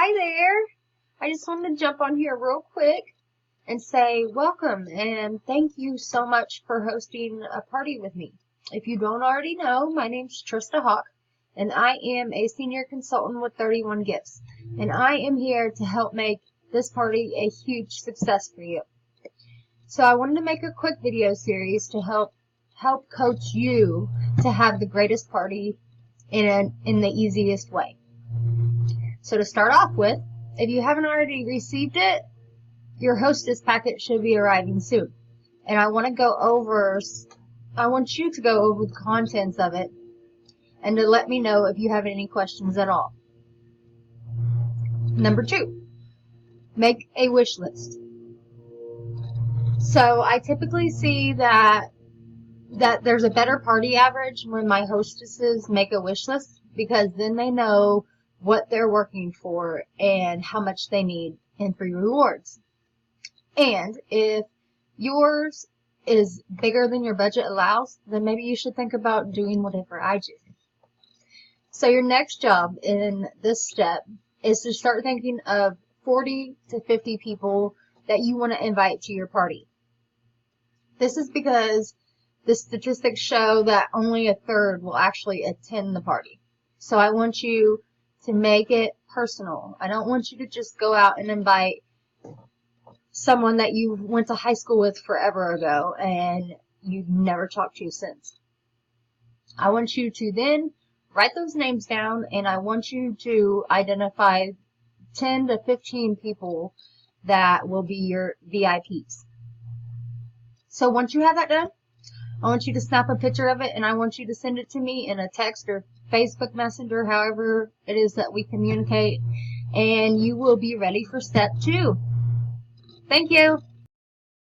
Hi there. I just wanted to jump on here real quick and say welcome and thank you so much for hosting a party with me. If you don't already know, my name's Trista and I am a senior consultant with 31 Gifts, and I am here to help make this party a huge success for you. So I wanted to make a quick video series to help coach you to have the greatest party in the easiest way. So to start off with, if you haven't already received it, your Hostess packet should be arriving soon. And I want you to go over the contents of it and to let me know if you have any questions at all. Number 2, make a wish list. So I typically see that there's a better party average when my hostesses make a wish list, because then they know what they're working for and how much they need in free rewards. And if yours is bigger than your budget allows, then maybe you should think about doing whatever I do. So your next job in this step is to start thinking of 40 to 50 people that you want to invite to your party. This is because the statistics show that only a third will actually attend the party. So I want you to make it personal. I don't want you to just go out and invite someone that you went to high school with forever ago and you've never talked to since. I want you to then write those names down, and I want you to identify 10 to 15 people that will be your VIPs. So once you have that done, I want you to snap a picture of it, and I want you to send it to me in a text or Facebook Messenger, however it is that we communicate, and you will be ready for step 2. Thank you.